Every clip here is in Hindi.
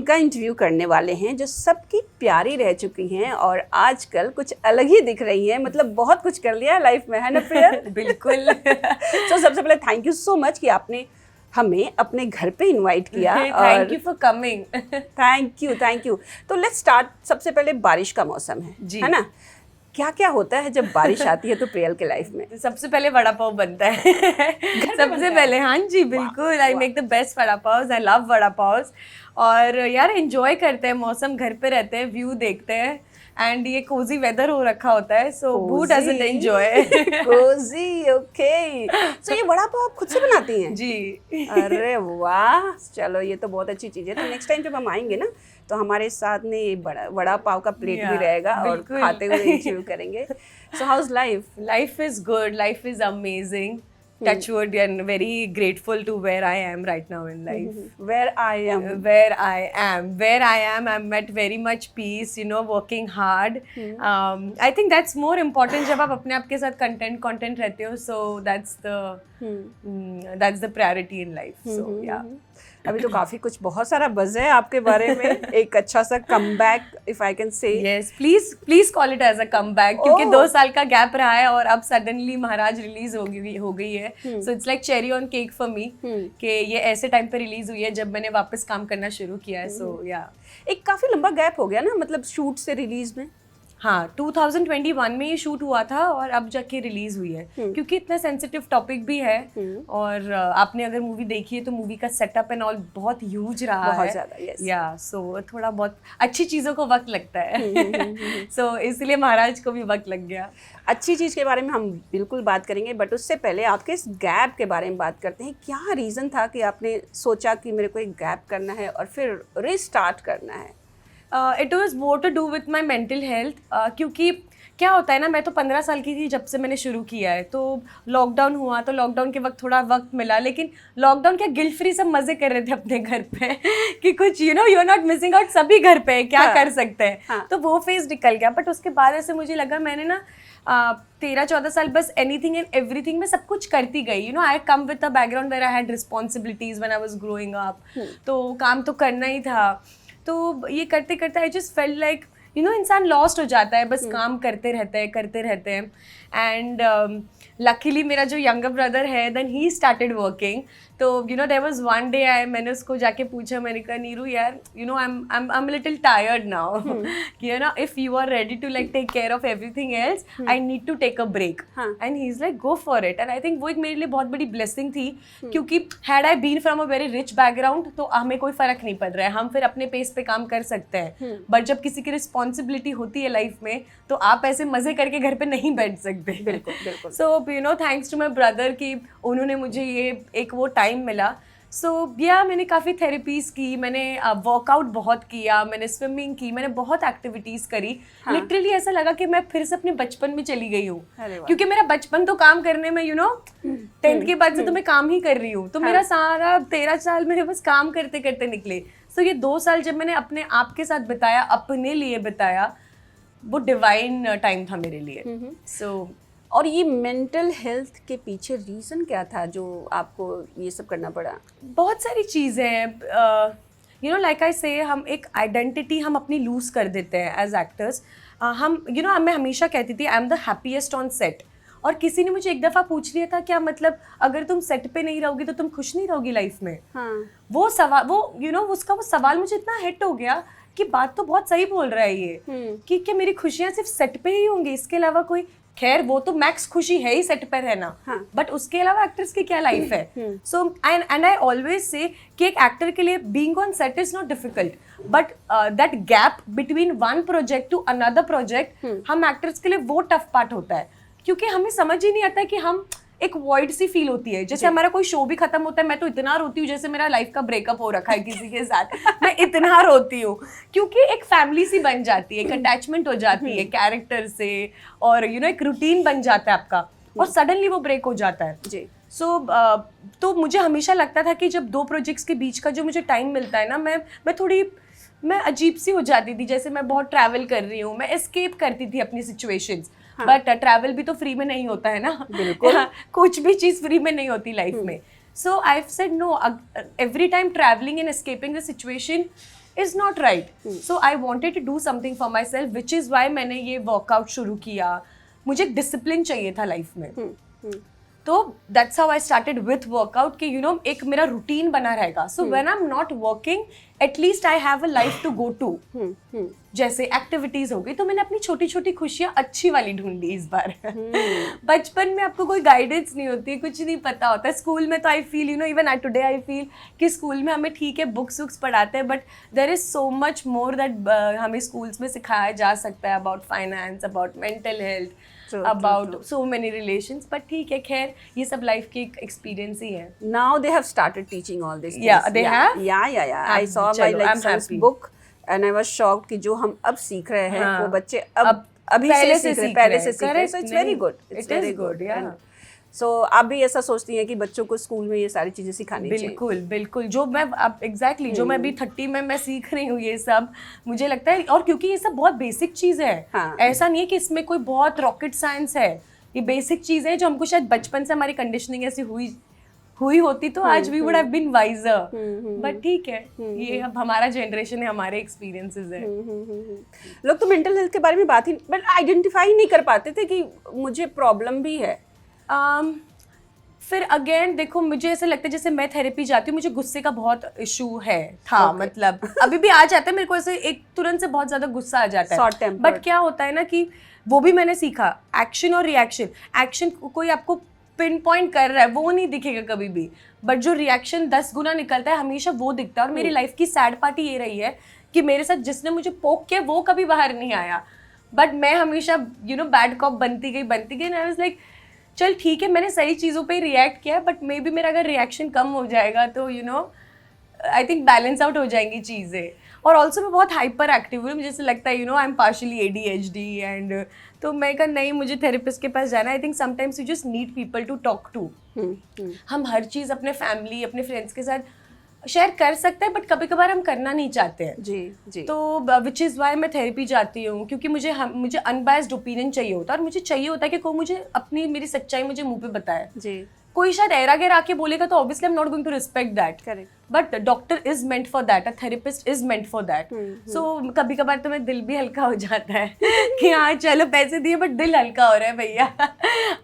उनका इंटरव्यू करने वाले हैं जो सबकी प्यारी रह चुकी हैं और आजकल कुछ अलग ही दिख रही हैं, मतलब बहुत कुछ कर लिया है लाइफ में, है ना प्रिया? बिल्कुल। तो सबसे पहले थैंक यू सो मच कि आपने हमें अपने घर पे इनवाइट किया। Thank you for coming. Thank you. तो लेट्स स्टार्ट। सबसे पहले बारिश का मौसम जी। है ना? क्या क्या होता है जब बारिश आती है तो प्रियल के लाइफ में? सबसे पहले वड़ा पाव बनता है। सबसे पहले, हाँ जी बिल्कुल, I make the best vada pav, I love vada pav. और यार एंजॉय करते हैं, मौसम, घर पे रहते हैं, व्यू देखते हैं, एंड ये कोजी वेदर हो रखा होता है, so who doesn't enjoy. Cozy, okay. So ये वड़ा पाव आप खुद से बनाती हैं? जी। अरे वाह, चलो ये तो बहुत अच्छी चीज़ है। तो नेक्स्ट टाइम जब हम आएंगे ना तो हमारे साथ में ये वड़ा पाव का प्लेट भी रहेगा और खाते हुए इंटरव्यू करेंगे। So how is life? Life is good, life is amazing, touch wood, and very grateful to where I am right now in life. Where I am, I'm at very much peace, you know, working hard. I think that's more important जब आप अपने आप के साथ content रहते हो, so that's the priority in life. So yeah. अभी तो काफी कुछ, बहुत सारा बज़ है आपके बारे में। एक अच्छा सा comeback, if I can say. Yes, please call it as a comeback, क्योंकि 2 साल का गैप रहा है और अब सडनली महाराज रिलीज हो गई है। So it's like cherry on cake for me कि ये ऐसे टाइम पे रिलीज हुई है जब मैंने वापस काम करना शुरू किया है। सो या एक काफी लंबा गैप हो गया ना, मतलब शूट से रिलीज में। हाँ, 2021 में ये शूट हुआ था और अब जाके रिलीज हुई है, क्योंकि इतना सेंसिटिव टॉपिक भी है। और आपने अगर मूवी देखी है तो मूवी का सेटअप एंड ऑल बहुत ह्यूज रहा बहुत है, ज़्यादा, yes. या सो थोड़ा बहुत अच्छी चीज़ों को वक्त लगता है। सो इसलिए महाराज को भी वक्त लग गया। अच्छी चीज़ के बारे में हम बिल्कुल बात करेंगे, बट उससे पहले आपके इस गैप के बारे में बात करते हैं। क्या रीज़न था कि आपने सोचा कि मेरे को एक गैप करना है और फिर रिस्टार्ट करना है? It was more to do with my mental health, क्योंकि क्या होता है ना, मैं तो 15 साल की थी जब से मैंने शुरू किया है, तो लॉकडाउन हुआ तो लॉकडाउन के वक्त थोड़ा वक्त मिला, लेकिन लॉकडाउन क्या गिल्ट फ्री सब मज़े कर रहे थे अपने घर पे कि कुछ you are not missing out, सभी घर पे क्या कर सकते हैं। तो वो फेज निकल गया, बट उसके बाद ऐसे मुझे लगा मैंने ना 13-14 साल बस एनीथिंग एंड एवरीथिंग में सब कुछ करती गई। You know, I come with a background where I had responsibilities when I was growing up, तो काम तो करना ही था। तो ये करते करते I just felt like you no इंसान लॉस्ट हो जाता है, बस काम करते रहते हैं। एंड लकीली मेरा जो यंगर ब्रदर है, देन ही स्टार्टेड वर्किंग। तो you know there was one day मैंने उसको जाके पूछा, मैंने कहा नीरू यार, you know I am little tired now, कि you know if you are ready to like take care of everything else, I need to take a break. And he is like go for it. And I think वो एक मेरे लिए बहुत बड़ी ब्लेसिंग थी, क्योंकि had I been from a very rich background तो हमें कोई फर्क नहीं पड़ रहा है, हम फिर अपने पेस पे काम कर सकते हैं। बट जब किसी की रिस्पॉन्सिबिलिटी होती है लाइफ में, तो आप ऐसे मजे करके घर पे नहीं बैठ सकते। बिल्कुल। So you know thanks to my brother कि उन्होंने मुझे ये एक वो टाइम मिला। सो या मैंने काफ़ी थेरेपीज़ की, मैंने वर्कआउट बहुत किया, मैंने स्विमिंग की, मैंने बहुत एक्टिविटीज़ करी। लिटरली ऐसा लगा कि मैं फिर से अपने बचपन में चली गई हूँ, क्योंकि मेरा बचपन तो काम करने में, यू नो 10th के बाद से तो मैं काम ही कर रही हूँ, तो मेरा सारा 13 साल मेरे बस काम करते करते निकले। सो ये 2 साल जब मैंने अपने आप के साथ बिताया, अपने लिए बिताया, वो डिवाइन टाइम था मेरे लिए। सो और ये मेंटल हेल्थ के पीछे रीज़न क्या था जो आपको ये सब करना पड़ा? बहुत सारी चीज़ें हैं, यू नो लाइक आई से, हम एक आइडेंटिटी हम अपनी लूज़ कर देते हैं एज एक्टर्स। हम यू नो मैं हमेशा कहती थी I am the happiest on set, और किसी ने मुझे एक दफ़ा पूछ लिया था, क्या मतलब अगर तुम सेट पे नहीं रहोगी तो तुम खुश नहीं रहोगी लाइफ में? वो सवाल, वो यू नो उसका वो सवाल मुझे इतना हिट हो गया कि बात तो बहुत सही बोल रहा है ये, कि क्या मेरी खुशियाँ सिर्फ सेट पे ही होंगी, इसके अलावा कोई, खैर वो तो मैक्स खुशी है ही सेट पर रहना, बट उसके अलावा एक्टर्स की क्या लाइफ है? So and I always say कि एक एक्टर के लिए being on set is not difficult, but that gap between one project to another project, हम एक्टर्स के लिए वो टफ पार्ट होता है, क्योंकि हमें समझ ही नहीं आता कि हम एक वॉइड सी फील होती है। जैसे हमारा कोई शो भी खत्म होता है, मैं तो इतना रोती हूँ जैसे मेरा लाइफ का ब्रेकअप हो रखा है किसी के साथ, मैं इतना रोती हूँ, क्योंकि एक फैमिली सी बन जाती है, एक अटैचमेंट हो जाती है कैरेक्टर से, और यू नो एक रूटीन बन जाता है आपका, और सडनली वो ब्रेक हो जाता है जी। सो तो मुझे हमेशा लगता था कि जब 2 प्रोजेक्ट्स के बीच का जो मुझे टाइम मिलता है ना, मैं अजीब सी हो जाती थी, जैसे मैं बहुत ट्रैवल कर रही हूँ, मैं एस्केप करती थी अपनी सिचुएशंस। बट ट्रैवल भी तो फ्री में नहीं होता है ना, बिल्कुल कुछ भी चीज़ फ्री में नहीं होती लाइफ में। So I said no, every time travelling and escaping the situation is not right. So I wanted to do something for myself, which is why मैंने ये वर्कआउट शुरू किया. मुझे डिसिप्लिन चाहिए था लाइफ में. तो that's how I started with workout कि यू नो एक मेरा रूटीन बना रहेगा. So when I am not working at least I have a life to go to. जैसे एक्टिविटीज हो गई, तो मैंने अपनी छोटी छोटी खुशियां अच्छी वाली ढूंढ ली इस बार. बचपन में आपको कोई गाइडेंस नहीं होती, कुछ नहीं पता होता. स्कूल में तो I feel, you know, even today I feel कि स्कूल में हमें ठीक है बुक्स वुक्स पढ़ाते हैं, but there is so much more that हमें स्कूल्स में सिखाया जा सकता है about finance, about mental health, about so many relations. But ठीक है, खैर ये सब लाइफ की एक्सपीरियंस ही है. Now they have started teaching all these things. Yeah, they have? Yeah. I saw my like son's book and I was shocked कि जो हम अब सीख रहे हैं वो बच्चे अब अभी से सीख रहे, पहले से सीख रहे. So it's very good. It is good, yeah. सो आप भी ऐसा सोचती हैं कि बच्चों को स्कूल में ये सारी चीजें सिखानी चाहिए? बिल्कुल बिल्कुल. जो मैं अब एग्जैक्टली जो मैं अभी 30 में मैं सीख रही हूँ ये सब, मुझे लगता है, और क्योंकि ये सब बहुत बेसिक चीज़ है. ऐसा नहीं है कि इसमें कोई बहुत रॉकेट साइंस है. ये बेसिक चीज़ है जो हमको शायद बचपन से हमारी कंडीशनिंग ऐसी हुई होती तो आज we would have been wiser. But ठीक है, ये अब हमारा जनरेशन है, हमारे एक्सपीरियंसेस है. लोग तो मेंटल हेल्थ के बारे में बात ही बट आइडेंटिफाई नहीं कर पाते थे कि मुझे प्रॉब्लम भी है. फिर अगेन देखो, मुझे ऐसा लगता है जैसे मैं थेरेपी जाती हूँ, मुझे गुस्से का बहुत इशू था. मतलब अभी भी आ जाता है मेरे को, ऐसे एक तुरंत से बहुत ज्यादा गुस्सा आ जाता है. Short tempered. बट क्या होता है ना कि वो भी मैंने सीखा, एक्शन और रिएक्शन. एक्शन कोई आपको पिन पॉइंट कर रहा है वो नहीं दिखेगा कभी भी, बट जो रिएक्शन 10 गुना निकलता है हमेशा वो दिखता है. और मेरी लाइफ की सैड पार्टी ये रही है कि मेरे साथ जिसने मुझे पोक किया वो कभी बाहर नहीं आया, बट मैं हमेशा यू नो बैड कॉप बनती गई. एंड आई वाज लाइक चल ठीक है, मैंने सही चीज़ों पे रिएक्ट किया, बट मे बी मेरा अगर रिएक्शन कम हो जाएगा तो you know I think balance out हो जाएंगी चीज़ें. और ऑल्सो मैं बहुत हाइपर एक्टिव हूँ, मुझे जैसे लगता है you know I am partially ADHD and तो मैं कहा नहीं, मुझे थेरेपिस्ट के पास जाना. I think sometimes you just need people to talk to. हम हर चीज़ अपने फैमिली अपने फ्रेंड्स के साथ शेयर कर सकते हैं, बट कभी कभार हम करना नहीं चाहते हैं. जी. तो विच इज़ वाई मैं थेरेपी जाती हूँ, क्योंकि मुझे अनबायस्ड ओपिनियन चाहिए होता है. और मुझे चाहिए होता है कि कोई मुझे मेरी सच्चाई मुझे मुंह पे बताए. जी. कोई शायद एरा गेर आके बोलेगा तो obviously I am not going to respect that. Correct. But doctor is meant for that, a therapist is meant for that. So कभी कभार तो मेरा दिल भी हल्का हो जाता है कि हाँ चलो पैसे दिए बट दिल हल्का हो रहा है भैया.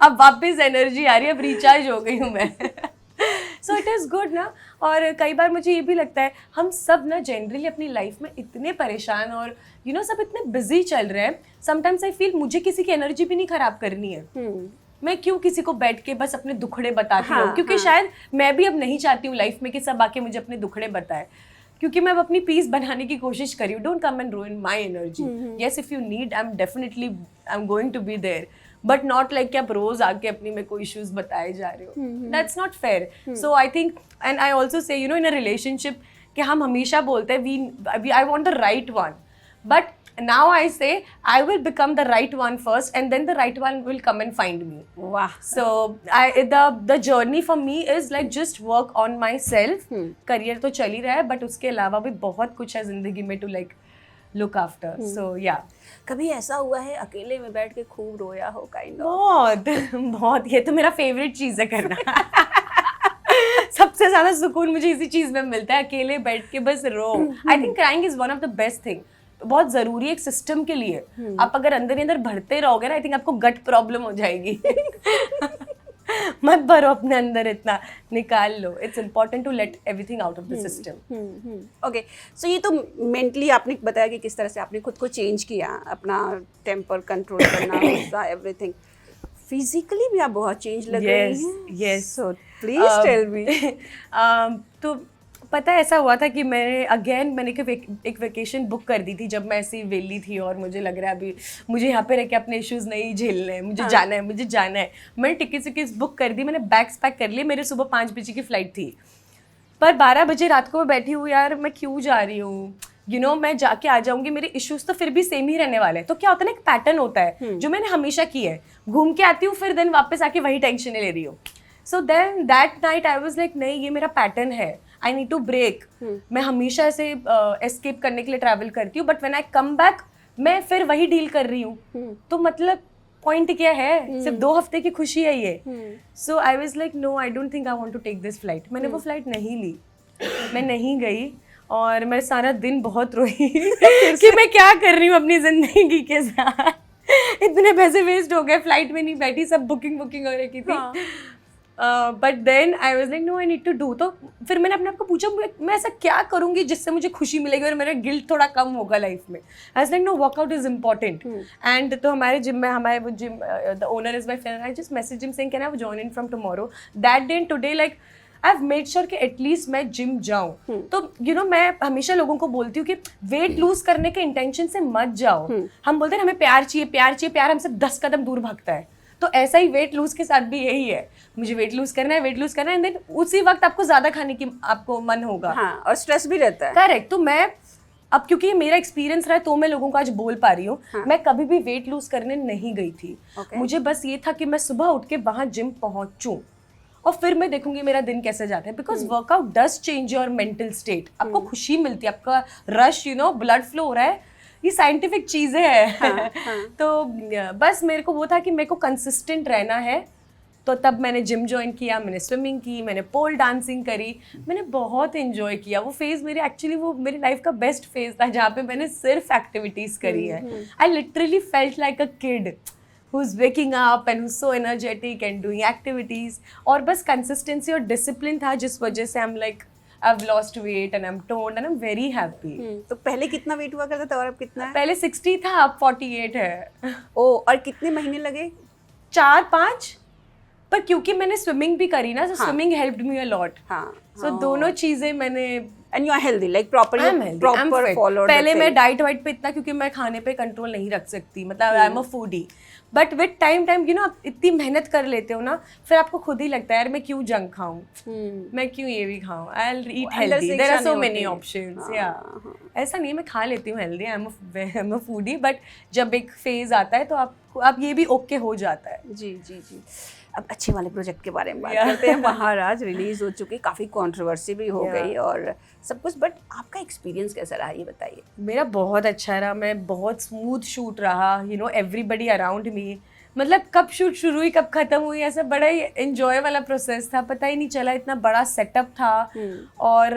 अब वापस एनर्जी आ रही है, अब रिचार्ज हो गई हूँ मैं. सो इट इज़ गुड ना. और कई बार मुझे ये भी लगता है हम सब ना जनरली अपनी लाइफ में इतने परेशान और यू नो सब इतने बिजी चल रहे हैं. समटाइम्स आई फील मुझे किसी की एनर्जी भी नहीं खराब करनी है. मैं क्यों किसी को बैठ के बस अपने दुखड़े बताती हूँ, क्योंकि शायद मैं भी अब नहीं चाहती हूँ लाइफ में कि सब आके मुझे अपने दुखड़े बताए, क्योंकि मैं अब अपनी पीस बनाने की कोशिश करी हूँ. Don't come and ruin my energy. Yes, if you need I am going to be there, but not like कि आप रोज आके अपनी मेरे को इश्यूज बताए जा रहे हो. That's not fair. So I think and I also say you know in a relationship कि हम हमेशा बोलते हैं I want the right one, but now I say I will become the right one first and then the right one will come and find me. Wow. So the journey for me is like just work on myself. Career तो चल ही रहा है, but उसके अलावा भी बहुत कुछ है जिंदगी में to like look after. So yeah. कभी ऐसा हुआ है अकेले में बैठ के खूब रोया हो kind of? बहुत. ये तो मेरा फेवरेट चीज़ है करना. सबसे ज्यादा सुकून मुझे इसी चीज में मिलता है, अकेले बैठ के बस रो. I think crying is one of the best thing. बहुत जरूरी है एक सिस्टम के लिए. आप अगर अंदर ही अंदर भरते रहोगे ना, आई थिंक आपको गट प्रॉब्लम हो जाएगी. मत भरो अपने अंदर, इतना निकाल लो. It's important to let everything out of the system. Okay, so ये तो मेंटली आपने बताया कि किस तरह से आपने खुद को चेंज किया, अपना टेम्पर कंट्रोल करना, गुस्सा, एवरीथिंग. फिजिकली भी आप बहुत चेंज लग रही हैं. Yes, so please tell me. तो पता है ऐसा हुआ था कि मैंने एक वेकेशन बुक कर दी थी जब मैं ऐसी वेली थी और मुझे लग रहा है अभी मुझे यहाँ पे रह के अपने इश्यूज नहीं झेलने हैं, मुझे जाना है. मैंने टिकट्स बुक कर दी, मैंने बैग्स पैक कर लिए. मेरे सुबह 5 बजे की फ्लाइट थी, पर 12 बजे रात को मैं बैठी हूँ, यार मैं क्यों जा रही हूँ, यू नो मैं जाके आ जाऊंगी, मेरे इश्यूज तो फिर भी सेम ही रहने वाले हैं. तो क्या होता है ना, एक पैटर्न होता है जो मैंने हमेशा की है, घूम के आती हूँ फिर देन वापस आके वही टेंशन ले रही हूँ. So then that night I was like नहीं, ये मेरा पैटर्न है, आई नीड टू ब्रेक. मैं हमेशा ऐसे एस्केप करने के लिए ट्रैवल करती हूँ, but when I come back मैं फिर वही डील कर रही हूँ. तो मतलब पॉइंट क्या है, सिर्फ 2 हफ्ते की खुशी है ये. So I was like no, I don't think I want to take this flight. मैंने वो फ्लाइट नहीं ली, मैं नहीं गई. और मैं सारा दिन बहुत रोई कि मैं क्या कर रही हूँ अपनी जिंदगी के साथ, इतने पैसे वेस्ट हो गए, फ्लाइट में नहीं बैठी, सब बुकिंग हो रही थी। But then I was like no I need to do. तो फिर मैंने अपने आप को पूछा मैं ऐसा क्या करूँगी जिससे मुझे खुशी मिलेगी और मेरा गिल्ट थोड़ा कम होगा लाइफ में। I was like no workout is important. And तो हमारे जिम में, हमारे वो gym, the owner is my friend, I just message him saying can I join in from tomorrow. That day and today like I have made sure कि एटलीस्ट मैं जिम जाऊँ। तो यू नो मैं हमेशा लोगों को बोलती हूँ कि वेट लूज करने के इंटेंशन से मत जाओ। हम बोलते हैं हमें प्यार चाहिए, प्यार हमसे 10 कदम दूर भागता है। तो ऐसा ही वेट लूज के साथ भी यही है, मुझे वेट लूज करना है एंड देन उसी वक्त आपको ज्यादा खाने की आपको मन होगा। हाँ, और स्ट्रेस भी रहता है। करेक्ट। तो मैं अब क्योंकि मेरा एक्सपीरियंस रहा है तो मैं लोगों को आज बोल पा रही हूँ। मैं कभी भी वेट लूज करने नहीं गई थी। मुझे बस ये था कि मैं सुबह उठ के वहां जिम पहुंचूं और फिर मैं देखूंगी मेरा दिन कैसे जाता है। Because workout does change your mental state. आपको खुशी मिलती है, आपका rush you know blood flow हो रहा है, ये साइंटिफिक चीजें हैं। तो बस मेरे को वो था कि मेरे को कंसिस्टेंट रहना है। तो तब मैंने जिम ज्वाइन किया, मैंने स्विमिंग की, मैंने पोल डांसिंग करी, मैंने बहुत एंजॉय किया। वो फेज मेरे एक्चुअली वो मेरी लाइफ का बेस्ट फेज था जहाँ पे मैंने सिर्फ एक्टिविटीज करी है। I literally felt like a kid who's waking up and who's so energetic and doing activities। और बस कंसिस्टेंसी और डिसिप्लिन था जिस वजह से I'm like I've lost weight and I'm toned and I'm very happy। तो पहले कितना वेट हुआ करता था और अब कितना है? पहले 60 था, अब 48 है। ओ, और कितने महीने लगे? 4-5। पर क्योंकि मैंने स्विमिंग भी करी ना, so swimming helped me a lot। हाँ, so दोनों चीजें मैंने and you are healthy, like proper follow। पहले मैं डाइट वाइट पे इतना, क्योंकि मैं खाने पे कंट्रोल नहीं रख सकती, मतलब आई am a foodie. But with time you know आप इतनी मेहनत कर लेते हो ना, फिर आपको खुद ही लगता है यार मैं क्यों जंक खाऊं, मैं क्यों ये भी खाऊं, I will eat healthy, there are so many options. या ऐसा नहीं है, मैं खा लेती हूँ healthy, I am a foodie. But जब एक फेज आता है तो आप ये भी ओके हो जाता है। जी जी जी। अब अच्छे वाले प्रोजेक्ट के बारे में बात करते हैं। महाराज रिलीज हो चुकी, काफ़ी कंट्रोवर्सी भी हो गई और सब कुछ, बट आपका एक्सपीरियंस कैसा रहा ये बताइए। मेरा बहुत अच्छा रहा, मैं बहुत स्मूथ शूट रहा, you know everybody around me, मतलब कब शूट शुरू हुई कब खत्म हुई ऐसा बड़ा ही एंजॉय वाला प्रोसेस था, पता ही नहीं चला, इतना बड़ा सेटअप था। और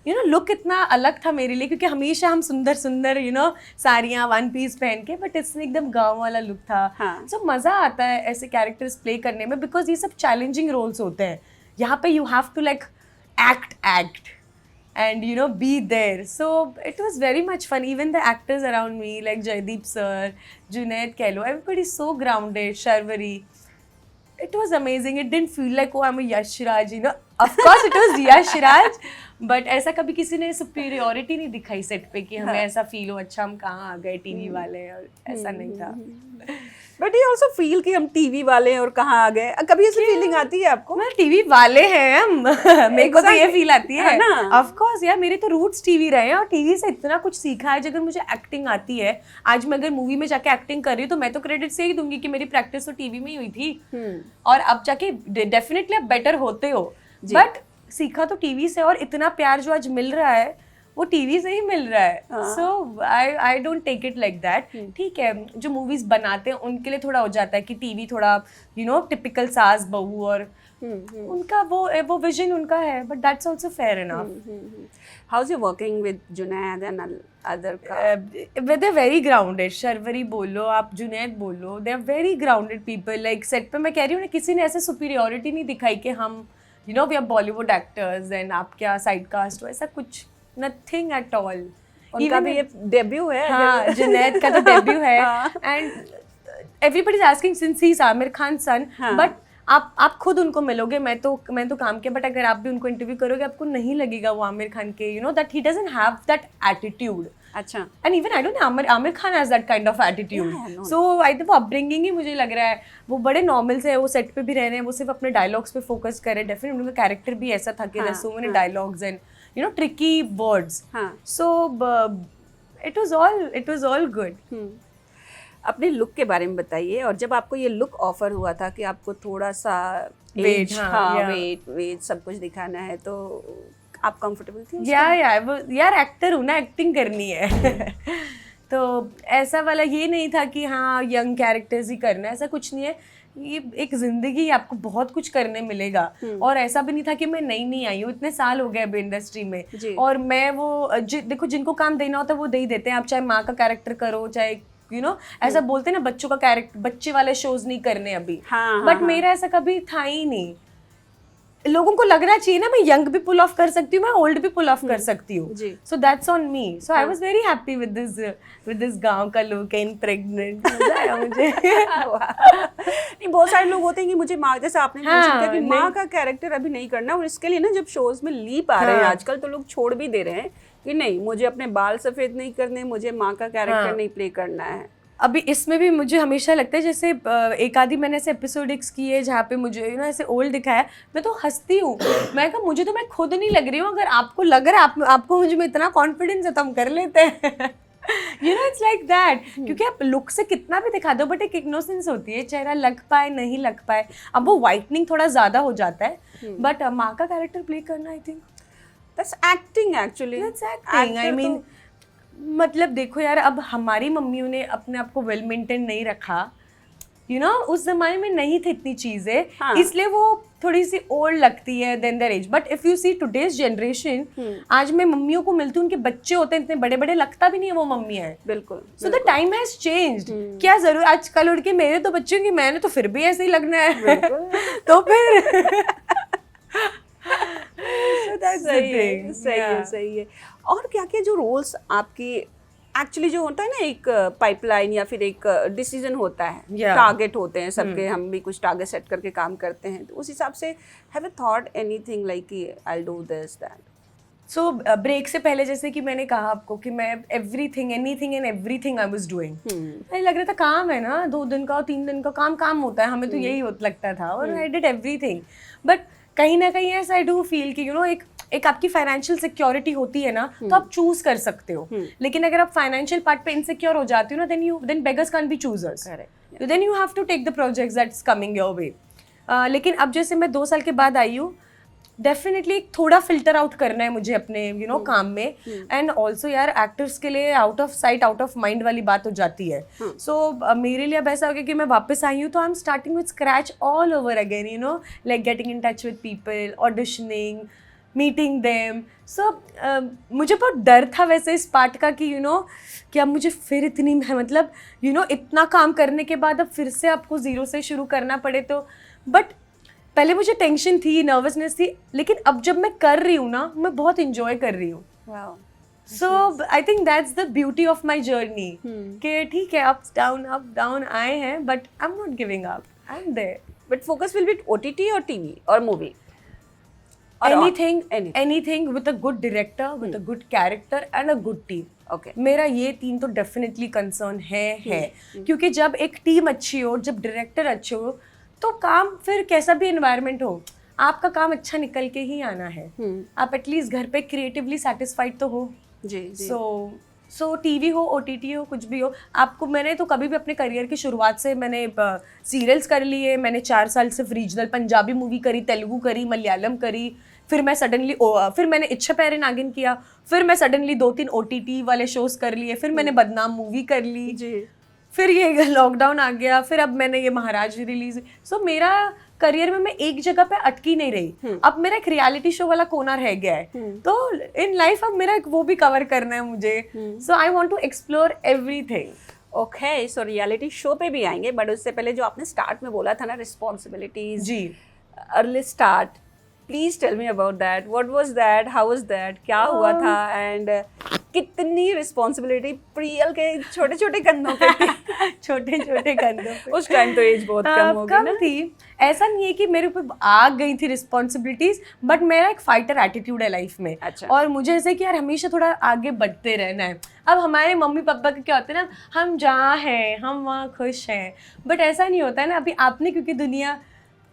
यू नो लुक इतना अलग था मेरे लिए, क्योंकि हमेशा हम सुंदर सुंदर यू नो साड़ियाँ 1 पीस पहन के, बट इसमें एकदम गाँव वाला लुक था। सो मज़ा आता है ऐसे कैरेक्टर्स प्ले करने में, बिकॉज ये सब चैलेंजिंग रोल्स होते हैं। यहाँ पे you have to like act and you know be there, so it was very much fun। Even the actors around me like Jaideep sir, Junaid Kehlo, everybody is so grounded, Sharvari, it was amazing। It didn't feel like oh I'm a Yash Raj, you know, of course it was Yash Raj, but ऐसा कभी किसी ने superiority नहीं दिखाई सेट पे कि हमें ऐसा फील हो अच्छा हम कहाँ आ गए टीवी वाले, और ऐसा नहीं था। बट ये ऑल्सो फील कि हम टीवी वाले हैं और कहाँ आ गए, कभी ऐसी फीलिंग आती है आपको? मैं टीवी वाले हैं हम मेरे को तो ये फील आती है ना, ऑफ कोर्स यार, मेरे तो रूट्स टीवी रहे हैं और टीवी से इतना कुछ सीखा है। अगर मुझे एक्टिंग आती है, आज मैं अगर मूवी में जाके एक्टिंग कर रही हूँ तो मैं तो क्रेडिट से ही दूंगी कि मेरी प्रैक्टिस तो टीवी में ही हुई थी और अब जाके डेफिनेटली आप बेटर होते हो, बट सीखा तो टीवी से। और इतना प्यार जो आज मिल रहा है वो टीवी से ही मिल रहा है। So I don't take it like that. ठीक है, जो मूवीज बनाते हैं उनके लिए थोड़ा हो जाता है कि टीवी थोड़ा यू नो टिपिकल सास बहू और उनका वो विजन उनका है, but that's also fair enough. How is you working with Junaid and other? They are very grounded. Sharvari बोलो, आप जुनैद बोलो, they are very grounded people. Like set पे मैं कह रही हूँ ना, किसी ने ऐसे सुपीरियोरिटी नहीं दिखाई कि हम you know we are Bollywood actors and आप क्या साइड कास्ट हो, ऐसा कुछ nothing at all। उनका भी ये डेब्यू है। हाँ, जुनैद का तो डेब्यू है and everybody is asking since he's Aamir Khan son, but आप खुद उनको मिलोगे, मैं तो काम किया, बट अगर आप भी उनको इंटरव्यू करोगे आपको नहीं लगेगा वो आमिर खान के, you know that he doesn't have that attitude. अच्छा, and even I don't know Aamir Khan has that kind of attitude. So I think वो अपब्रिंगिंग ही मुझे लग रहा है, वो बड़े नॉर्मल से है, वो सेट पे भी रह रहे हैं, वो सिर्फ अपने डायलॉग्स पे फोकस कर रहे हैं। डेफिनेटली उनका कैरेक्टर भी ऐसा था कि so many dialogues and you know tricky words। so it was all good। अपने लुक के बारे में बताइए, और जब आपको ये लुक ऑफर हुआ था कि आपको थोड़ा सा वेट सब कुछ दिखाना है, तो आप कंफर्टेबल थी? यार एक्टर हूँ ना, एक्टिंग करनी है। तो ऐसा वाला ये नहीं था कि हाँ यंग कैरेक्टर्स ही करना है, ऐसा कुछ नहीं है। ये एक जिंदगी, आपको बहुत कुछ करने मिलेगा। और ऐसा भी नहीं था कि मैं नई आई हूँ, इतने साल हो गए अभी इंडस्ट्री में, और मैं वो देखो जिनको काम देना होता है वो दे ही देते हैं। आप चाहे माँ का कैरेक्टर करो, चाहे ऐसा बोलते हैं ना बच्चों का कैरेक्टर, बच्चे वाले शोज नहीं करने अभी। बट मेरा ऐसा कभी था ही नहीं। लोगों को लगना चाहिए ना मैं यंग भी पुल ऑफ कर सकती हूँ, मैं ओल्ड भी पुल ऑफ कर सकती हूँ। So that's on me. So I was very happy with this गांव का लुक एंड प्रेग्नेंट। मजा आया मुझे। नहीं, बहुत सारे लोग होते हैं कि मुझे माँ, जैसे आपने मेंशन किया कि माँ का कैरेक्टर अभी नहीं करना, और इसके लिए ना जब शोज में लीप आ रहे हैं आजकल, तो लोग छोड़ भी दे रहे हैं कि नहीं, मुझे अपने बाल सफेद नहीं करने, मुझे माँ का कैरेक्टर नहीं प्ले करना है। अभी इसमें भी मुझे हमेशा लगता है, जैसे एक आधी मैंने ऐसे एपिसोडिक्स किए जहाँ पे मुझे ऐसे ओल्ड दिखाया, मैं तो हंसती हूँ। मैं कहा मुझे तो मैं खुद नहीं लग रही हूँ, अगर आपको लग रहा है, आपको मुझे में इतना कॉन्फिडेंस है तो हम कर लेते हैं। It's like that. क्योंकि आप लुक से कितना भी दिखा दो, बट एक इग्नोसेंस होती है, चेहरा लग पाए नहीं लग पाए। अब वो वाइटनिंग थोड़ा ज्यादा हो जाता है, बट माँ का कैरेक्टर प्ले करना, आई think that's acting actually. That's acting. I mean मतलब देखो यार, अब हमारी मम्मियों ने अपने आप को वेल मेंटेन नहीं रखा, उस जमाने में नहीं थी इतनी चीजें, इसलिए वो थोड़ी सी ओल्ड लगती है then their age. But if you see today's generation, आज मैं मम्मियों को मिलती हूँ, उनके बच्चे होते हैं इतने बड़े बड़े, लगता भी नहीं है वो मम्मी है। बिल्कुल। So the time has changed. क्या जरूर आजकल उड़ के मेरे तो बच्चे होंगे, मैंने तो फिर भी ऐसे ही लगना है। तो फिर सही है। और क्या क्या जो रोल्स आपकी एक्चुअली जो होता है ना, एक पाइपलाइन या फिर एक डिसीजन होता है, टारगेट होते हैं सबके, हम भी कुछ टारगेट सेट करके काम करते हैं, तो उस हिसाब से have you thought anything like कि I will do this that? So break से पहले जैसे कि मैंने कहा आपको कि मैं anything and everything I was doing. मुझे लग रहा था काम है ना, 2 दिन का 3 दिन का काम होता है, हमें तो यही लगता था, और आई डिड एवरीथिंग। बट कहीं ना कहीं ऐसा आई डू फील कि एक आपकी फाइनेंशियल सिक्योरिटी होती है ना, तो आप चूज कर सकते हो। लेकिन अगर आप फाइनेंशियल पार्ट पे इनसिक्योर हो जाती हो ना, then beggars can't be choosers, then you have to take the projects that's coming your way. लेकिन अब जैसे मैं 2 साल के बाद आई हूँ, डेफिनेटली थोड़ा फिल्टर आउट करना है मुझे अपने काम में। एंड ऑल्सो यार, एक्टर्स के लिए out of sight out of mind वाली बात हो जाती है। सो मेरे लिए अब ऐसा हो गया कि मैं वापस आई हूँ, तो I am starting with scratch all over again, like getting in touch with people, auditioning, meeting them. So मुझे बहुत डर था वैसे इस पार्ट का कि कि अब मुझे फिर इतनी मतलब इतना काम करने के बाद अब फिर से आपको जीरो से शुरू करना पड़े। तो बट पहले मुझे टेंशन थी, नर्वसनेस थी, लेकिन अब जब मैं कर रही हूँ ना, मैं बहुत इंजॉय कर रही हूँ। So I think that's the beauty of my journey, कि ठीक है अप डाउन आए हैं, but I am not giving up, I am there. But focus will be OTT और TV और movie? Anything with a good director, with a good character and a good team. Okay. मेरा ये 3 तो डेफिनेटली कंसर्न है। क्योंकि जब एक टीम अच्छी हो, जब डायरेक्टर अच्छे हो, तो काम फिर कैसा भी एनवायरनमेंट हो, आपका काम अच्छा निकल के ही आना है। आप एटलीस्ट घर पे क्रिएटिवली सेटिस्फाइड तो हो। जी। सो टीवी हो, OTT हो, कुछ भी हो, आपको, मैंने तो कभी भी अपने करियर की शुरुआत से मैंने सीरियल्स कर लिए, मैंने 4 साल सिर्फ रीजनल पंजाबी मूवी करी, तेलुगु करी, मलयालम करी, फिर मैं सडनली फिर मैंने इच्छा पैरे नागिन किया, फिर मैं सडनली 2-3 OTT वाले शोज कर लिए, फिर मैंने बदनाम मूवी कर ली जी, फिर ये लॉकडाउन आ गया, फिर अब मैंने ये महाराज रिलीज। सो मेरा करियर में मैं एक जगह पे अटकी नहीं रही। अब मेरा एक रियलिटी शो वाला कोना रह गया है, तो इन लाइफ अब मेरा वो भी कवर करना है मुझे। So I want to explore everything. Okay, so reality show पे भी आएंगे, बट उससे पहले जो आपने स्टार्ट में बोला था ना, रिस्पॉन्सिबिलिटीज जी, early start, please tell me about that. What was that, how was that, क्या हुआ था, एंड कितनी रिस्पॉन्सिबिलिटी प्रियल के छोटे छोटे कंधों पे थी? छोटे छोटे कंधों पे उस टाइम तो एज बहुत कम हो गई ना थी। ऐसा नहीं है कि मेरे ऊपर आ गई थी रिस्पॉन्सिबिलिटीज, बट मेरा एक फाइटर एटीट्यूड है लाइफ में। अच्छा। और मुझे ऐसे कि यार हमेशा थोड़ा आगे बढ़ते रहना है। अब हमारे मम्मी पापा का क्या होता है ना, हम जहाँ हैं हम वहाँ खुश हैं, बट ऐसा नहीं होता है ना। अभी आपने, क्योंकि दुनिया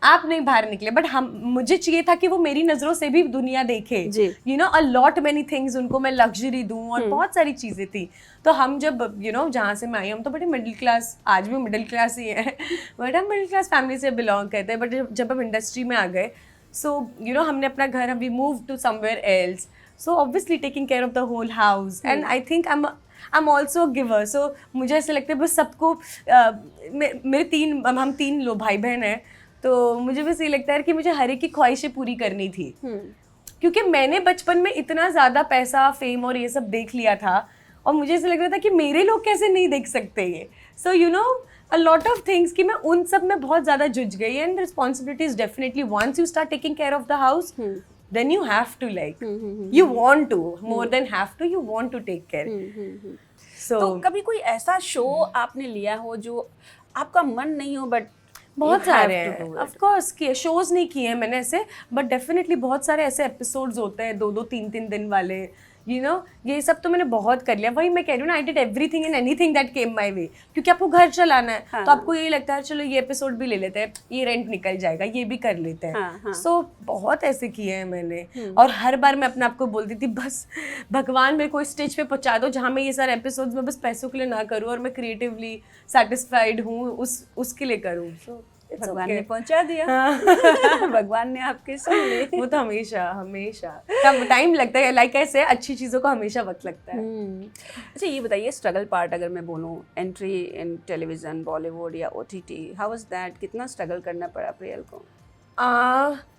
आप नहीं बाहर निकले, बट मुझे चाहिए था कि वो मेरी नजरों से भी दुनिया देखे, अ लॉट मेनी थिंग्स, उनको मैं लग्जरी दूं, और बहुत सारी चीजें थी। तो हम जब जहाँ से मैं आई, हम तो बड़े मिडिल क्लास, आज भी मिडिल क्लास ही है, बट हम मिडिल क्लास फैमिली से बिलोंग करते हैं। बट जब हम इंडस्ट्री में आ गए, सो हमने अपना घर, we move to somewhere else, so obviously taking care of the whole house, and I think I am also giver, so मुझे ऐसा लगता है बस सबको मेरे हम 3 लोग भाई बहन हैं, तो मुझे बस ये लगता है कि मुझे हर एक की ख्वाहिशें पूरी करनी थी। क्योंकि मैंने बचपन में इतना ज़्यादा पैसा, फेम और ये सब देख लिया था, और मुझे ऐसा लग रहा था कि मेरे लोग कैसे नहीं देख सकते ये। सो you no a lot of things कि मैं उन सब में बहुत ज़्यादा जुझ गई। and responsibilities definitely once you start taking care of the house then you have to like you want to more than have to, you want to take care। so तो कभी कोई ऐसा शो आपने लिया हो जो आपका मन नहीं हो बट बहुत सारे हैं, ऑफ कोर्स किए, शोज नहीं किए हैं मैंने ऐसे, बट डेफिनेटली बहुत सारे ऐसे एपिसोड्स होते हैं 2-2 3-3 दिन वाले, यू नो ये सब तो मैंने बहुत कर लिया। वही मैं कह रही हूँ ना, I did everything and anything that came my way, क्योंकि आपको घर चलाना है। हाँ। तो आपको यही लगता है चलो ये एपिसोड भी ले लेते हैं, ये रेंट निकल जाएगा, ये भी कर लेते हैं। हाँ, हाँ। सो बहुत ऐसे किए हैं मैंने, और हर बार मैं अपने आप को बोलती थी बस भगवान मेरे को इस स्टेज पे पहुंचा दो जहाँ मैं ये सारे एपिसोड्स में बस पैसों के लिए ना करूँ और मैं क्रिएटिवली सेटिस्फाइड हूँ उसके लिए करूँ। सो भगवान ने पहुंचा दिया। भगवान ने आपके सुन ले। वो तो हमेशा टाइम लगता है, लाइक ऐसे अच्छी चीज़ों को हमेशा वक्त लगता है। अच्छा ये बताइए, स्ट्रगल पार्ट अगर मैं बोलूँ, एंट्री इन टेलीविज़न, बॉलीवुड या OTT, हाउ वाज दैट? कितना स्ट्रगल करना पड़ा प्रियल को?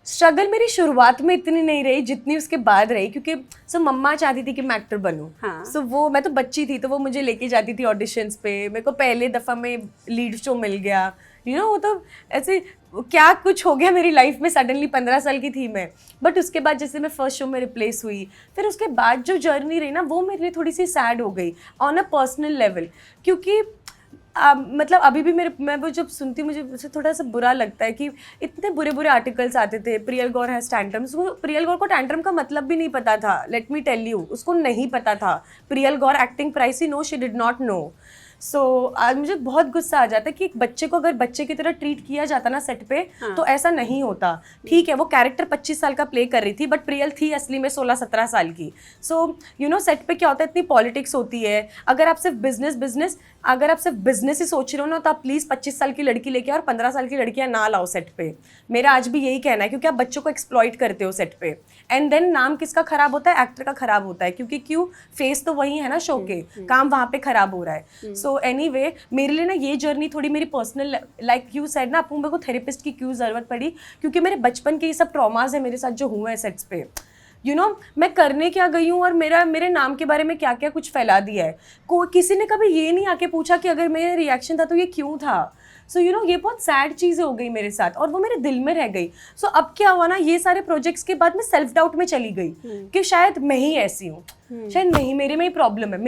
स्ट्रगल मेरी शुरुआत में इतनी नहीं रही जितनी उसके बाद रही, क्योंकि सो मम्मा चाहती थी कि मैं एक्टर बनूं। हाँ। सो वो मैं तो बच्ची थी तो वो मुझे लेके जाती थी ऑडिशंस पे। मेरे को पहले दफ़ा में लीड शो मिल गया, यू नो वो तो ऐसे क्या कुछ हो गया मेरी लाइफ में सडनली। 15 साल की थी मैं, बट उसके बाद जैसे मैं फर्स्ट शो में रिप्लेस हुई, फिर उसके बाद जो जर्नी रही ना वो मेरे लिए थोड़ी सी सैड हो गई ऑन अ पर्सनल लेवल, क्योंकि मतलब अभी भी मैं वो जब सुनती मुझे उसे थोड़ा सा बुरा लगता है कि इतने बुरे आर्टिकल्स आते थे, प्रियल गौर हैज टैंट्रम्स। प्रियल गौर को टैंट्रम का मतलब भी नहीं पता था, लेट मी टेल यू, उसको नहीं पता था Priyal Gaur acting pricey, no she did not know. So आज मुझे बहुत गुस्सा आ जाता है कि एक बच्चे को अगर बच्चे की तरह ट्रीट किया जाता ना सेट पे, हाँ। तो ऐसा नहीं होता। ठीक है वो कैरेक्टर 25 साल का प्ले कर रही थी, बट प्रियल थी असली में 16-17 साल की। सो यू नो सेट पे क्या होता है, इतनी पॉलिटिक्स होती है। अगर आप सिर्फ बिजनेस ही सोच रहे हो ना, तो आप प्लीज़ 25 साल की लड़की लेके और 15 साल की लड़कियां ना लाओ सेट पे। मेरा आज भी यही कहना है, क्योंकि आप बच्चों को एक्सप्लॉइट करते हो सेट पे, एंड देन नाम किसका खराब होता है? एक्टर का खराब होता है, क्योंकि क्यों, फेस तो वही है ना शो के, काम वहाँ पे खराब हो रहा है। सो एनीवे मेरे लिए ना ये जर्नी थोड़ी मेरी पर्सनल, लाइक यू सेड ना, आपको मेरे को थेरेपिस्ट की क्यों ज़रूरत पड़ी, क्योंकि मेरे बचपन के ये सब ट्रॉमाज है मेरे साथ जो हुए हैं सेट्स पे। यू नो मैं करने क्या गई हूँ और मेरे नाम के बारे में क्या क्या कुछ फैला दिया है। किसी ने कभी ये नहीं आके पूछा कि अगर मेरा रिएक्शन था तो ये क्यों था। सो यू नो ये बहुत सैड चीज़ें हो गई मेरे साथ और वो मेरे दिल में रह गई। सो अब क्या हुआ ना, ये सारे प्रोजेक्ट्स के बाद मैं सेल्फ डाउट में चली गई कि शायद मैं ही ऐसी हूँ, शायद नहीं, मेरे में ही प्रॉब्लम है,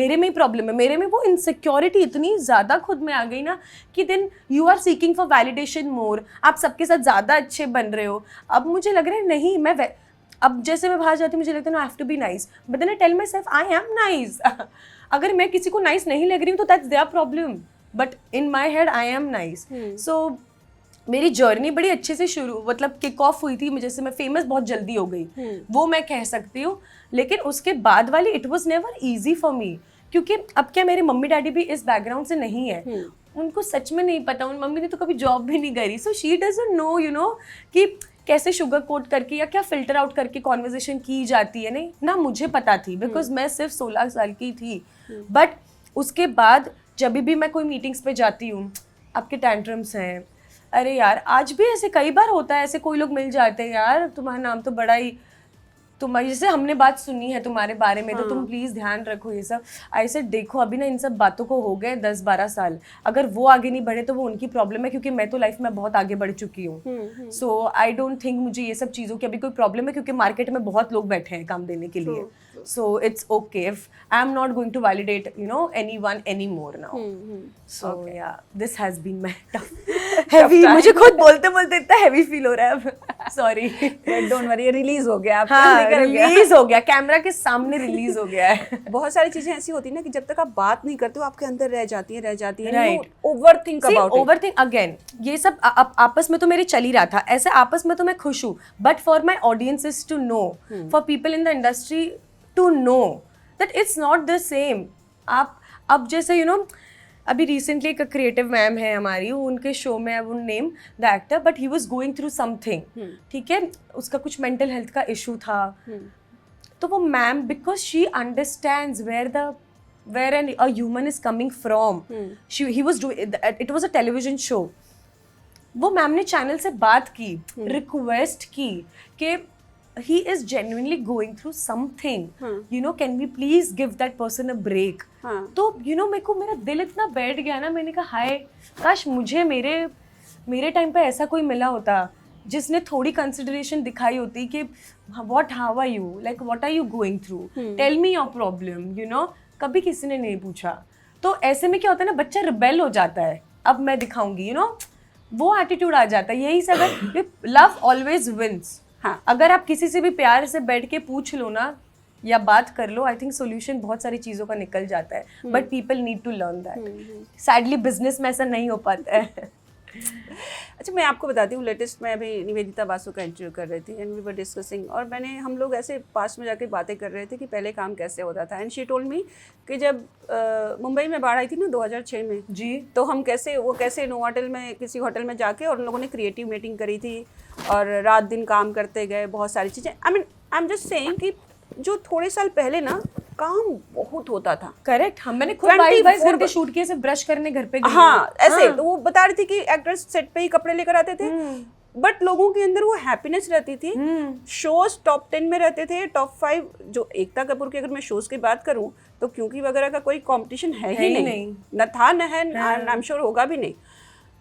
मेरे में वो इनसिक्योरिटी इतनी ज़्यादा खुद में आ गई ना कि then you are seeking for validation more. आप सबके साथ ज़्यादा अच्छे बन रहे हो। अब मुझे लग रहा है नहीं, अब जैसे मैं बाहर जाती हूँ मुझे लगता है I have to be nice, but then I tell myself I am nice. अगर मैं किसी को नाइस नहीं लग रही हूँ तो that's their problem, but in my head I am nice. So मेरी जर्नी बड़ी अच्छे से शुरू, मतलब किक ऑफ हुई थी, जैसे मैं फेमस बहुत जल्दी हो गई, वो मैं कह सकती हूँ। लेकिन उसके बाद वाली it was never easy for me, क्योंकि अब क्या मेरे मम्मी डैडी भी इस बैकग्राउंड से नहीं है, उनको सच में नहीं पता, उन मम्मी ने तो कभी जॉब भी नहीं करी। So she doesn't know you know कि कैसे शुगर कोट करके या क्या फिल्टर आउट करके कॉन्वर्जेशन की जाती है, नहीं ना मुझे पता थी, बिकॉज मैं सिर्फ 16 साल की थी। बट उसके बाद जब भी मैं कोई मीटिंग्स पे जाती हूँ, आपके टैंट्रम्स हैं, अरे यार आज भी ऐसे कई बार होता है, ऐसे कोई लोग मिल जाते हैं, यार तुम्हारा नाम तो बड़ा ही, तुम्हारी जैसे हमने बात सुनी है तुम्हारे बारे में, तो तुम प्लीज़ ध्यान रखो ये सब। ऐसे देखो अभी ना इन सब बातों को हो गए 10-12 साल, अगर वो आगे नहीं बढ़े तो वो उनकी प्रॉब्लम है, क्योंकि मैं तो लाइफ में बहुत आगे बढ़ चुकी हूँ। सो आई डोंट थिंक मुझे ये सब चीज़ों की अभी कोई प्रॉब्लम है, क्योंकि मार्केट में बहुत लोग बैठे हैं काम देने के लिए। So it's okay if I'm not going to validate, you know, anyone anymore now. So okay. Yeah, this has been my tough heavy. मुझे खुद बोलते इतना heavy feel हो रहा है अब. Sorry. Don't worry, रिलीज हो गया. हाँ, रिलीज हो गया. कैमरा के सामने रिलीज हो गया है. बहुत सारी चीजें ऐसी होती है ना कि जब तक आप बात नहीं करते हो आपके अंदर रह जाती है. Right. Overthink about it. Overthink again. ये सब आपस में तो मेरे चल ही रहा था. ऐसे आपस में तो मैं खुश हूँ. But for my audiences to know, for people in the industry to know that it's not the same. आप अब जैसे you know अभी रिसेंटली एक क्रिएटिव मैम है हमारी, उनके शो में I wouldn't name the actor, but he was going through something, ठीक है, उसका कुछ मेंटल हेल्थ का इशू था. तो वो ma'am, because she understands where the where a human is coming from. He was doing it was a television show. वो मैम ने चैनल से बात की, रिक्वेस्ट की कि he is genuinely going through something, you know, can we please give that person a break. तो you know मेरे को मेरा दिल इतना बैठ गया ना, मैंने कहा हाय काश मुझे मेरे टाइम पे ऐसा कोई मिला होता जिसने थोड़ी कंसिडरेशन दिखाई होती कि what how are you, like what are you going through, tell me your problem, you know. कभी किसी ने नहीं पूछा. तो ऐसे में क्या होता है ना, बच्चा रिबेल हो जाता है, अब मैं दिखाऊंगी, you know, वो एटीट्यूड आ जाता है. यही से अगर लव ऑलवेज विंस. हाँ, अगर आप किसी से भी प्यार से बैठ के पूछ लो ना या बात कर लो, आई थिंक सोल्यूशन बहुत सारी चीज़ों का निकल जाता है. But people need to learn that. Sadly business में ऐसा नहीं हो पाता है. अच्छा, मैं आपको बताती हूँ, लेटेस्ट मैं अभी निवेदिता बासु का इंटरव्यू कर रही थी एंड वी वर डिस्कसिंग, और हम लोग ऐसे पास में जाके बातें कर रहे थे कि पहले काम कैसे होता था. एंड शी टोल्ड मी कि जब मुंबई में बाढ़ आई थी ना 2006 में जी, तो हम कैसे नोवाटेल में किसी होटल में जाके और उन लोगों ने क्रिएटिव मीटिंग करी थी और रात दिन काम करते गए, बहुत सारी चीज़ें. आई एम जस्ट सेइंग कि जो थोड़े साल पहले ना काम बहुत होता था. करेक्ट. मैंने खुद 22 घंटे शूट किए, सिर्फ ब्रश करने घर पे गई. हाँ, ऐसे. तो वो बता रही थी कि एक्टर्स सेट पे ही कपड़े लेकर आते थे, बट लोगों के अंदर वो हैप्पीनेस रहती थी. शोज टॉप 10 में रहते थे, टॉप 5. जो एकता कपूर की अगर मैं शोज की बात करूं तो क्योंकि वगैरह का कोई कंपटीशन है ही नहीं, न था न है, आई एम श्योर होगा भी नहीं.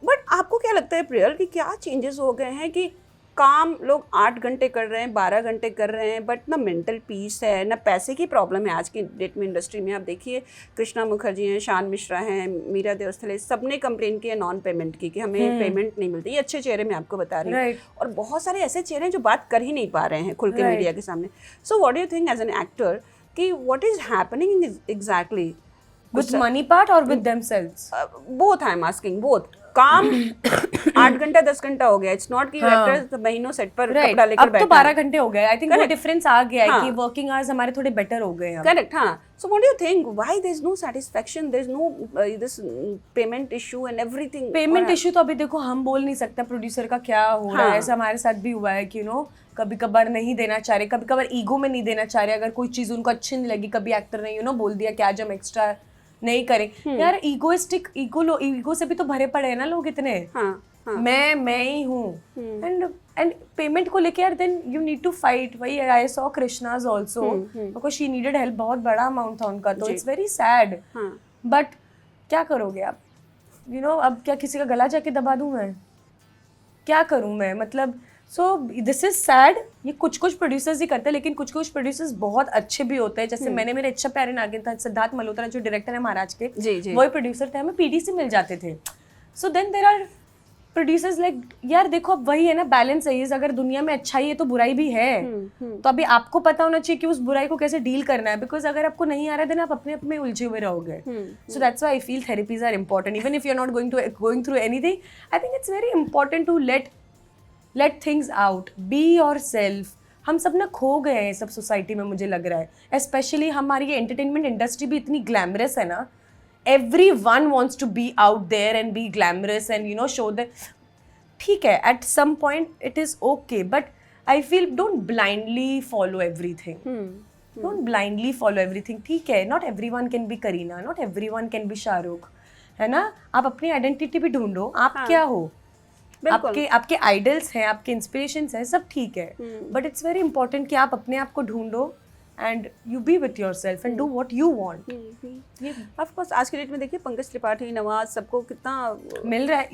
बट आपको क्या लगता है प्रियल कि क्या चेंजेस हो गए हैं कि काम लोग 8 घंटे कर रहे हैं, 12 घंटे कर रहे हैं, बट ना मेंटल पीस है, ना पैसे की प्रॉब्लम है. आज की डेट में इंडस्ट्री में आप देखिए, कृष्णा मुखर्जी हैं, शान मिश्रा हैं, मीरा देवस्थले, सबने कंप्लेन किया नॉन पेमेंट की कि हमें पेमेंट नहीं मिलती. ये अच्छे चेहरे मैं आपको बता रही हूँ. और बहुत सारे ऐसे चेहरे हैं जो बात कर ही नहीं पा रहे हैं खुल के मीडिया के सामने. So what do you think as an actor कि what is happening exactly with money part और with themselves? Both. I am asking both. काम 8 घंटा 10 घंटा हो गया. इट्स नॉट कि एक्टर्स महीनों सेट पर कपड़ा लेकर बैठे. अब तो 12 घंटे हो गए. आई थिंक वो डिफरेंस आ गया है कि वर्किंग आवर्स हमारे थोड़े बेटर हो गए हैं. करेक्ट. हाँ. So what do you think why there is no satisfaction, there is no this payment issue and everything? Payment issue तो अभी देखो हम बोल नहीं सकते प्रोड्यूसर का क्या हो रहा है. ऐसा हमारे साथ भी हुआ है कि यू नो कभी कभार नहीं देना चाह रहे, कभी कभार ईगो में नहीं देना चाह रहे. अगर कोई चीज उनको अच्छी नहीं लगी, कभी एक्टर ने यू नो बोल दिया कि आज हम एक्स्ट्रा नहीं करें. यार ईगो से भी तो भरे पड़े हैं ना लोग इतने. मैं ही हूँ. एंड पेमेंट को लेके यार then you need to fight. वही I saw Krishna's also because she needed help. बहुत बड़ा अमाउंट था उनका, तो इट्स वेरी सैड. बट क्या करोगे आप, यू नो. अब क्या किसी का गला जाके दबा दूं मैं? क्या करूं मैं? मतलब सो दिस इज सैड. ये कुछ प्रोड्यूसर्स ही करते हैं, लेकिन कुछ प्रोड्यूसर्स बहुत अच्छे भी होते हैं. जैसे मैंने मेरे इच्छा प्यारे नागिन था, सिद्धार्थ मल्होत्रा जो डायरेक्टर है महाराज के, वही प्रोड्यूसर थे, हमें पीडी से मिल जाते थे. So then there are producers like यार देखो अब वही है ना, बैलेंस है. अगर दुनिया में अच्छाई है तो बुराई भी है. तो अभी आपको पता होना चाहिए कि उस बुराई को कैसे डील करना है. बिकॉज अगर आपको नहीं आ रहा है देन आप अपने आप में उलझे हुए रहोगे. So that's why I feel therapies are important. Even if you are not going through anything, I think it's very important to let things out. Be yourself. हम सब ना खो गए हैं सब सोसाइटी में, मुझे लग रहा है. स्पेशली हमारी ये एंटरटेनमेंट इंडस्ट्री भी इतनी ग्लैमरस है ना. Everyone wants to be out there and be glamorous and you know show that. ठीक है, at some point it is okay, but I feel don't blindly follow everything. Don't blindly follow everything. ठीक है, not everyone can be Kareena, not everyone can be Shahrukh, है ना. आप अपनी आइडेंटिटी भी ढूंढो. आप क्या हो? आपके आइडल्स हैं, आपके इंस्पिरेशंस हैं, सब ठीक है. बट इट्स वेरी इंपॉर्टेंट कि आप अपने आप को ढूंढो and you be with yourself and do what you want. Of course, आज की डेट में देखिए पंकज त्रिपाठी, नवाज, सबको कितना मिल रहा है.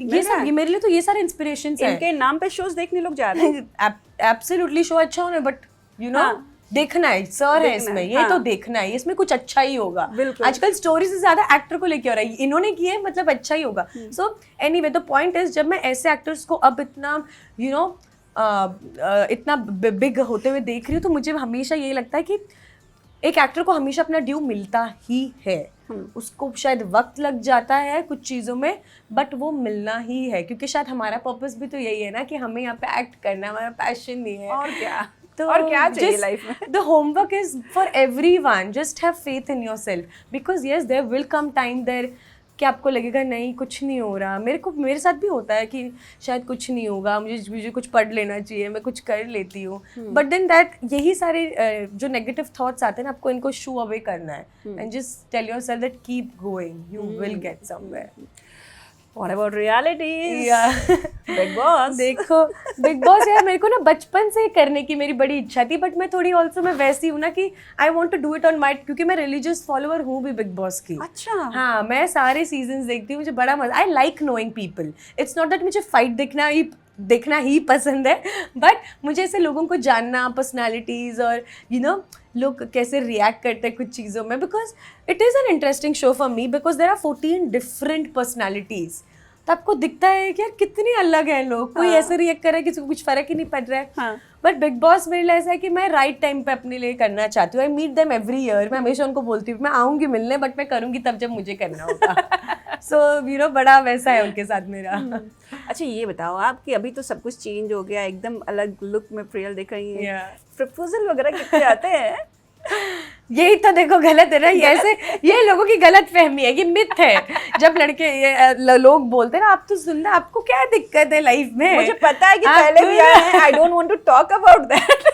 ये मेरे लिए तो ये सारे इंस्पिरेशंस हैं. इनके नाम पे शोज देखने लोग जा रहे हैं. एब्सोल्युटली शो अच्छा होना, बट यू नो देखना है. सर है इसमें, ये तो देखना है, इसमें कुछ अच्छा ही होगा. आजकल स्टोरी से ज्यादा एक्टर को लेके हो रहा है. इन्होंने किए मतलब अच्छा ही होगा. So anyway the point is, जब मैं ऐसे एक्टर्स को अब इतना यू नो इतना बिग होते हुए देख रही हूँ, तो मुझे हमेशा यही लगता है कि एक एक्टर को हमेशा अपना ड्यू मिलता ही है. उसको शायद वक्त लग जाता है कुछ चीज़ों में, बट वो मिलना ही है. क्योंकि शायद हमारा पर्पस भी तो यही है ना कि हमें यहाँ पे एक्ट करना, हमारा पैशन नहीं है. और क्या, तो और क्या चाहिए लाइफ में. The homework is for everyone. Just have faith in yourself, because yes there will come time there कि आपको लगेगा नहीं कुछ नहीं हो रहा, मेरे साथ भी होता है कि शायद कुछ नहीं होगा, मुझे कुछ पढ़ लेना चाहिए, मैं कुछ कर लेती हूँ, बट देन दैट यही सारे जो नेगेटिव थॉट्स आते हैं ना, आपको इनको शू अवे करना है and just tell yourself that keep going, you will get somewhere. What about realities? Yeah. Big Boss. देखो बिग बॉस यार मेरे को ना बचपन से करने की मेरी बड़ी इच्छा थी, बट मैं थोड़ी ऑल्सो मैं वैसी हूँ ना कि I want to do it on my, क्योंकि मैं रिलीजियस फॉलोअर हूँ भी बिग बॉस की। अच्छा। हाँ, मैं सारे सीजन्स देखती हूँ, मुझे बड़ा मजा, I like knowing people. It's not that मुझे फाइट देखना ही पसंद है, बट मुझे ऐसे लोगों को जानना, पर्सनालिटीज और यू नो लोग कैसे रिएक्ट करते हैं कुछ चीज़ों में, because it is an interesting show for me, because there are 14 different personalities. तो आपको दिखता है कि यार कितने अलग हैं लोग, कोई ऐसे रिएक्ट कर रहा है, किसी को कुछ फर्क ही नहीं पड़ रहा है। बट बिग बॉस मेरे लिए ऐसा है कि मैं राइट टाइम पे अपने लिए करना चाहती हूँ। I meet them every year, मैं हमेशा उनको बोलती हूँ मैं आऊँगी मिलने, बट मैं करूँगी तब जब मुझे करना होगा। सो यू नो बड़ा वैसा है उनके साथ मेरा। अच्छा ये बताओ आप कि अभी तो सब कुछ चेंज हो गया, एकदम अलग लुक में प्रियल दिख रही है, प्रपोजल वगैरह कितने आते हैं? यही तो देखो गलत है ना, ये लोगों की गलत फहमी है, ये मिथ है। जब लड़के लोग बोलते हैं ना आप तो सुनना, आपको क्या दिक्कत है लाइफ में, मुझे पता है कि पहले भी आए हैं, I don't want to talk about that.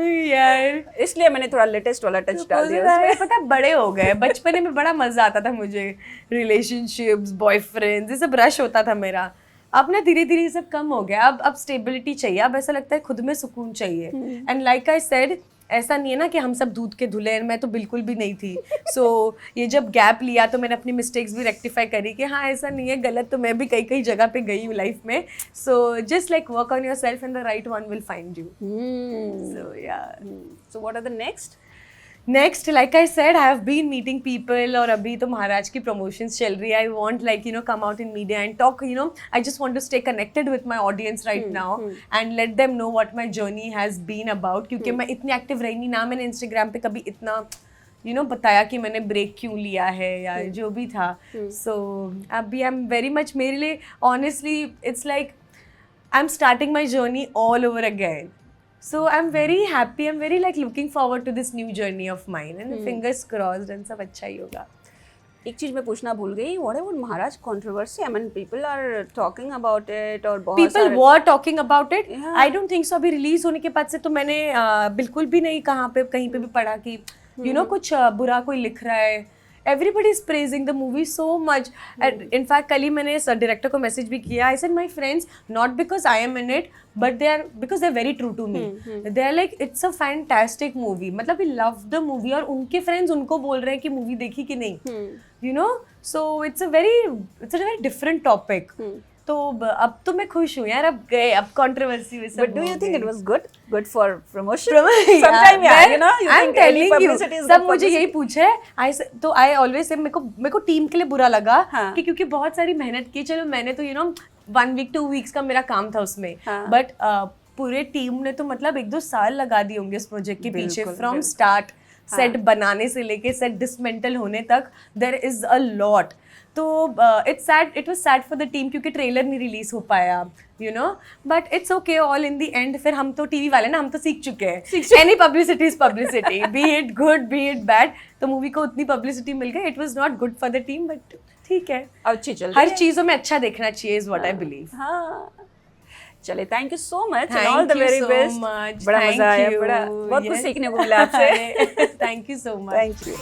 यार इसलिए मैंने थोड़ा लेटेस्ट वाला टच डाल दिया उसमें। पता बड़े हो गए, बचपन में बड़ा मजा आता था मुझे, रिलेशनशिप्स, बॉयफ्रेंड्स, ये सब रश होता था मेरा। अब ना धीरे धीरे ये सब कम हो गया, अब स्टेबिलिटी चाहिए, अब ऐसा लगता है खुद में सुकून चाहिए। एंड लाइक आई सेड, ऐसा नहीं है ना कि हम सब दूध के धुले हैं, मैं तो बिल्कुल भी नहीं थी। सो ये जब गैप लिया तो मैंने अपनी मिस्टेक्स भी रेक्टिफाई करी कि हाँ ऐसा नहीं है, गलत तो मैं भी कई कई जगह पे गई हूँ लाइफ में। So just like work on yourself and the right one will find you. So yeah, so what are the next like I said, I have been meeting people, और अभी तो महाराज की प्रमोशंस चल रही है। I want like you know come out in media and talk, you know I just want to stay connected with my audience right now and let them know what my journey has been about. क्योंकि मैं इतनी एक्टिव रही नहीं ना, मैंने इंस्टाग्राम पे कभी इतना यू नो बताया कि मैंने ब्रेक क्यों लिया है या जो भी था। सो अभी आई एम वेरी मच, मेरे लिए honestly it's like I am starting my journey all over again. So I'm very happy, I'm very like looking forward to this new journey of mine and fingers crossed and सब अच्छा ही होगा। एक चीज मैं पूछना भूल गई, what about Maharaj controversy? I mean people are talking about it और बहुत people सारे were talking about it. Yeah. I don't think so। अभी रिलीज होने के बाद से तो मैंने बिल्कुल भी नहीं कहीं पे भी पढ़ा कि you know कुछ बुरा कोई लिख रहा है। Everybody is praising the movie so much. And in fact, कल ही मैंने डायरेक्टर को मैसेज भी किया. I said my friends, not because I am in it, but because they're very true to me. They're like, it's a fantastic movie. मतलब we love the movie और उनके friends उनको बोल रहे हैं कि movie देखी कि नहीं. You know, so it's a very different topic. तो अब तो मैं खुश हूँ यार, अब गए, अब कंट्रोवर्सी में सब। But do you think it was good for promotion? Sometimes yeah, you know, you I'm think any telling publicity you, is सब good मुझे यही publicity? पूछे, तो I always say मेरे को टीम के लिए बुरा लगा कि क्योंकि बहुत सारी मेहनत की, चलो मैंने तो you know 1 week 2 weeks का मेरा काम था उसमें, बट पूरे टीम ने तो मतलब 1-2 साल लगा दिए होंगे इस प्रोजेक्ट के पीछे, फ्रॉम स्टार्ट सेट बनाने से लेके सेट डिसमेंटल होने तक, देयर इज अ लॉट। तो it was sad for the team क्योंकि ट्रेलर नहीं रिलीज हो पाया, you know, but it's okay all in the end. फिर हम तो टीवी वाले ना, हम तो सीख चुके हैं, any publicity is publicity, B it good B it bad. तो मूवी को उतनी पब्लिसिटी मिल गई, it was not good for the team, but ठीक है, अच्छी चल रही हर है। चीजों में अच्छा देखना चाहिए इज व्हाट आई बिलीव। हाँ चले, thank you so much and all the very best. बड़ा मजा आया, बड़ा बहुत कुछ सीखने को मिला आपसे। Thank you so much. Thank you.